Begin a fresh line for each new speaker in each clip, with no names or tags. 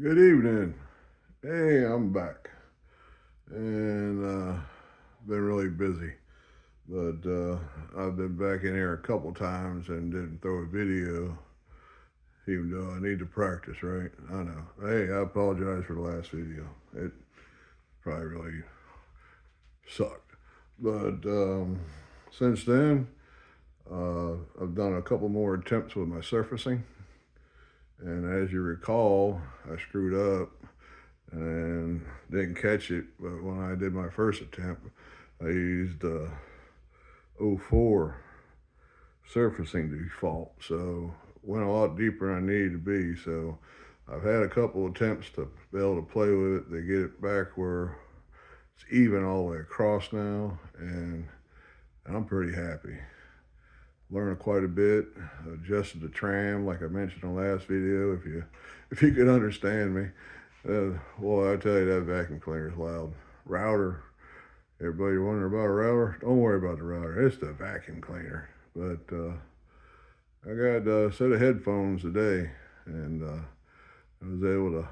Good evening. Hey, I'm back. And been really busy. But I've been back in here a couple times and didn't throw a video, even though I need to practice, right? I know. Hey, I apologize for the last video. It probably really sucked. But since then, I've done a couple more attempts with my surfacing. And as you recall, I screwed up and didn't catch it. But when I did my first attempt, I used '04 surfacing default, so went a lot deeper than I needed to be. So I've had a couple attempts to be able to play with it to get it back where it's even all the way across now, and I'm pretty happy. Learned quite a bit, adjusted the tram like I mentioned in the last video. If you could understand me, boy, I tell you that vacuum cleaner is loud. Router, everybody wondering about a router? Don't worry about the router. It's the vacuum cleaner. But I got a set of headphones today, and I was able to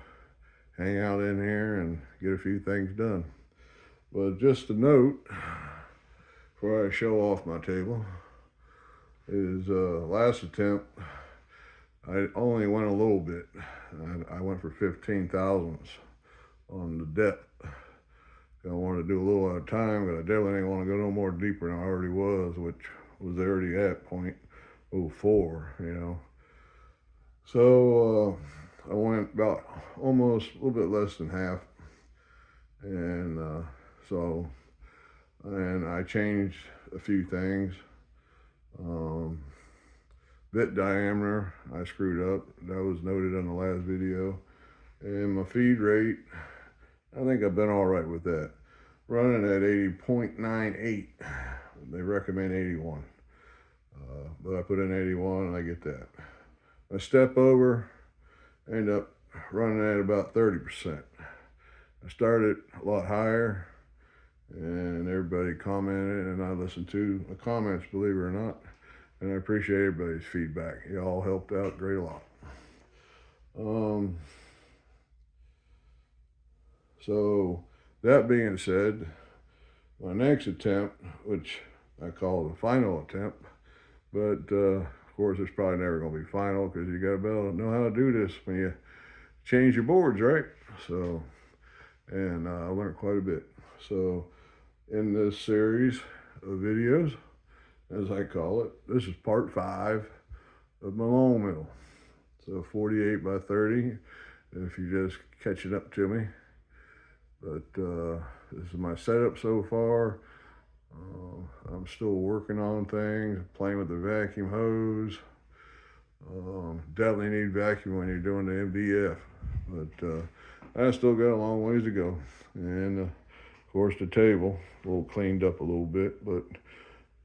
hang out in here and get a few things done. But just a note before I show off my table is last attempt I only went a little bit. I went for 15 thousandths on the depth. I wanted to do a little at a time, but I definitely didn't want to go no more deeper than I already was, which was already at .04, you know. So I went about almost a little bit less than half, and and I changed a few things. Um, Bit diameter, I screwed up. That was noted in the last video. And my feed rate, I think I've been all right with that. Running at 80.98. They recommend 81. But I put in 81 and I get that. I step over, end up running at about 30%. I started a lot higher, and everybody commented, and I listened to the comments, believe it or not. And I appreciate everybody's feedback. You all helped out great a lot. Um, so that being said, my next attempt, which I call the final attempt, but of course it's probably never going to be final because you got to be able to know how to do this when you change your boards, right? So, and I learned quite a bit. So, in this series of videos, as I call it, this is part 5 of my long mill. So 48 by 30, if you just catch it up to me. But this is my setup so far. I'm still working on things, playing with the vacuum hose. Definitely need vacuum when you're doing the MDF, but I still got a long ways to go. And of course the table, a little cleaned up a little bit, but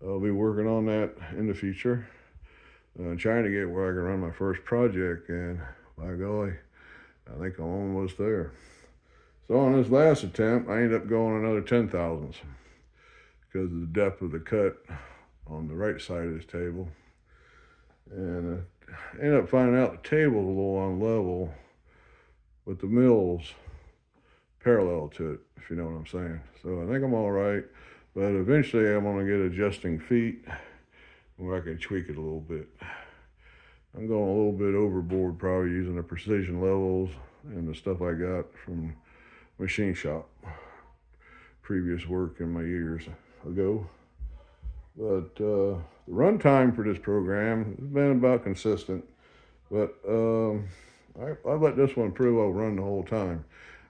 I'll be working on that in the future. Trying to get where I can run my first project, and by golly, I think I'm almost there. So on this last attempt, I ended up going another 10 thousandths because of the depth of the cut on the right side of this table. And I ended up finding out the table's a little unlevel, but the mill's parallel to it, if you know what I'm saying. So I think I'm all right, but eventually I'm gonna get adjusting feet where I can tweak it a little bit. I'm going a little bit overboard, probably using the precision levels and the stuff I got from machine shop, previous work in my years ago. But the runtime for this program has been about consistent, but I let this one pretty well run the whole time.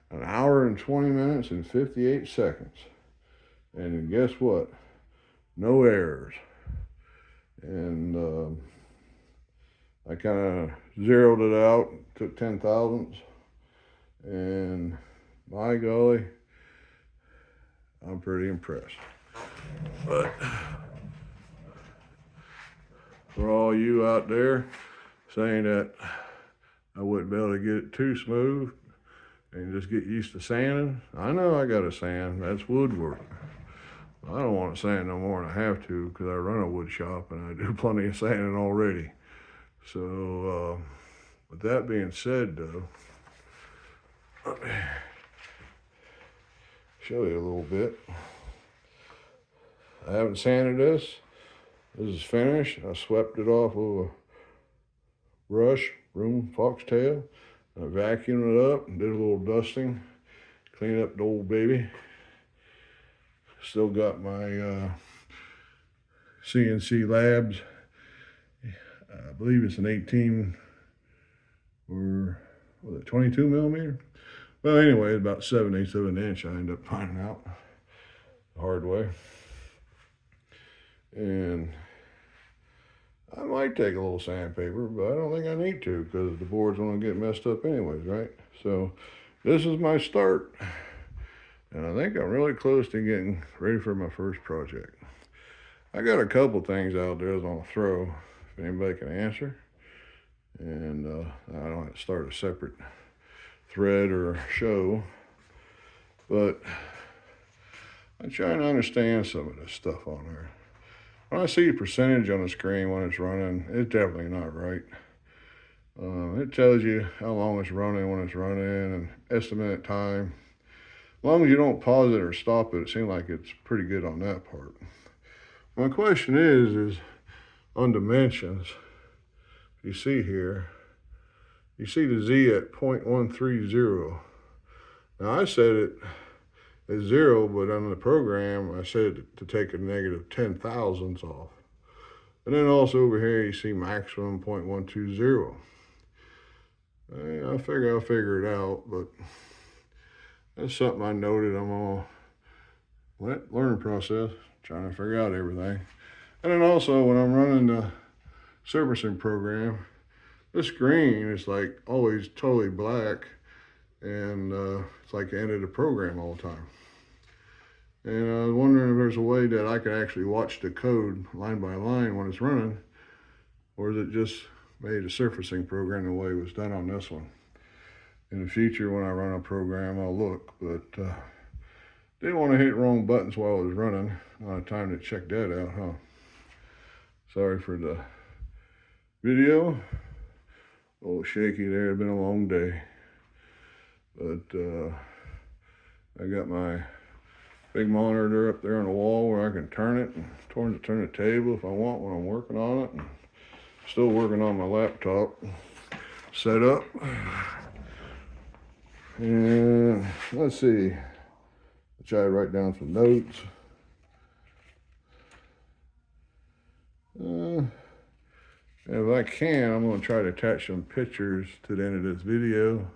An hour and 20 minutes and 58 seconds. And guess what? No errors. And I kind of zeroed it out, took 10 thousandths, and by golly, I'm pretty impressed. But for all you out there saying that I wouldn't be able to get it too smooth and just get used to sanding, I know I got to sand. That's woodwork. I don't want to sand no more than I have to because I run a wood shop and I do plenty of sanding already. So, with that being said, though, Let me show you a little bit. I haven't sanded this. This is finished. I swept it off with a brush, broom, foxtail. I vacuumed it up and did a little dusting. Cleaned up the old baby. Still got my Sienci Labs. I believe it's an 18 or was it 22 millimeter? Well, anyway, about 7/8 of an inch. I ended up finding out the hard way. And I might take a little sandpaper, but I don't think I need to because the board's gonna get messed up anyways, right? So this is my start. And I think I'm really close to getting ready for my first project. I got a couple things out there I was gonna throw if anybody can answer. And I don't have to start a separate thread or show, but I'm trying to understand some of this stuff on there. When I see a percentage on the screen when it's running, it's definitely not right. It tells you how long it's running, when it's running, and estimated time. As long as you don't pause it or stop it, it seems like it's pretty good on that part. My question is on dimensions. You see here, you see the Z at 0.130. Now I set it at 0, but on the program I set it to take a negative 10 thousandths off. And then also over here you see maximum 0.120. I figure I'll figure it out, but that's something I noted. I'm on learning process, trying to figure out everything. And then also when I'm running the surfacing program, the screen is like always totally black, and it's like the end of the program all the time. And I was wondering if there's a way that I could actually watch the code line by line when it's running, or is it just made a surfacing program the way it was done on this one? In the future, when I run a program, I'll look, but didn't want to hit wrong buttons while I was running. Not have time to check that out, huh? Sorry for the video. A little shaky there, it's been a long day. But I got my big monitor up there on the wall where I can turn it and turn the table if I want when I'm working on it. And still working on my laptop setup. And let's see, I'll try to write down some notes. If I can, I'm going to try to attach some pictures to the end of this video.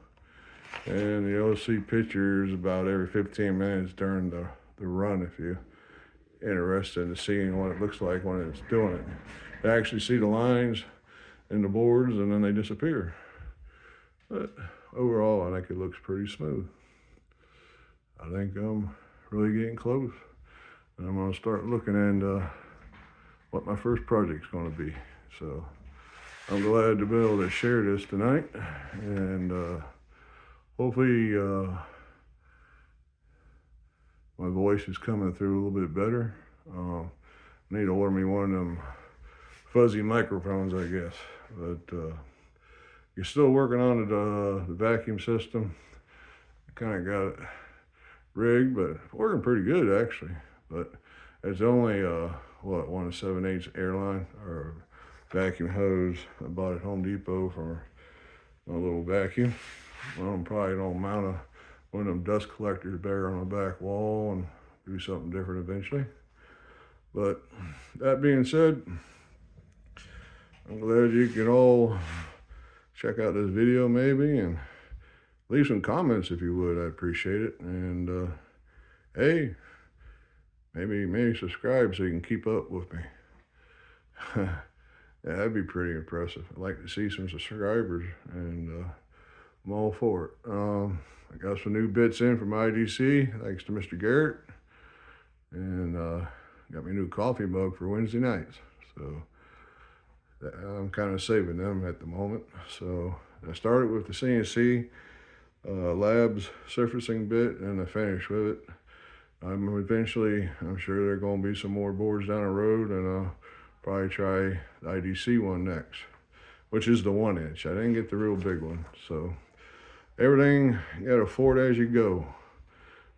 And you'll see pictures about every 15 minutes during the run if you're interested in seeing what it looks like when it's doing it. You actually see the lines in the boards and then they disappear. But overall, I think it looks pretty smooth. I think I'm really getting close. And I'm going to start looking at what my first project's going to be. So I'm glad to be able to share this tonight. And hopefully my voice is coming through a little bit better. I need to order me one of them fuzzy microphones, I guess. But you're still working on the vacuum system. I kind of got it rigged, but working pretty good actually. But it's only what, 1 7/8 airline or vacuum hose. I bought at Home Depot for my little vacuum. Well, I'm probably gonna mount one of them dust collectors there on the back wall and do something different eventually. But that being said, I'm glad you can all check out this video maybe and leave some comments if you would. I'd appreciate it. And hey, maybe subscribe so you can keep up with me. Yeah, that'd be pretty impressive. I'd like to see some subscribers, and I'm all for it. I got some new bits in from IDC, thanks to Mr. Garrett, and got me a new coffee mug for Wednesday nights. So I'm kind of saving them at the moment. So I started with the CNC Labs surfacing bit, and I finished with it. I'm sure there are going to be some more boards down the road, and I'll probably try the IDC one next, which is the 1 inch. I didn't get the real big one. So everything you gotta afford as you go.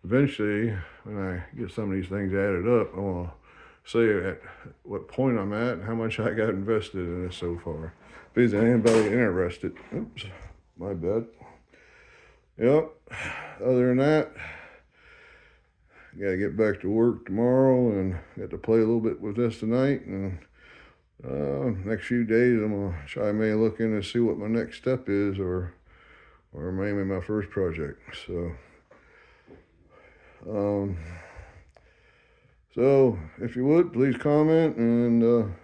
Eventually, when I get some of these things added up, I want to say at what point I'm at and how much I got invested in this so far. If there's anybody interested, oops, my bad. Yep. Other than that, gotta get back to work tomorrow and got to play a little bit with this tonight. And next few days, I'm gonna try maybe look in and see what my next step is, or maybe my first project. So if you would, please comment, and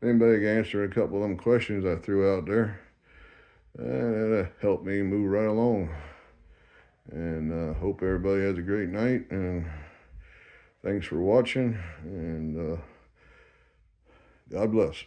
anybody can answer a couple of them questions I threw out there, and that'll help me move right along. And hope everybody has a great night, and thanks for watching, and God bless.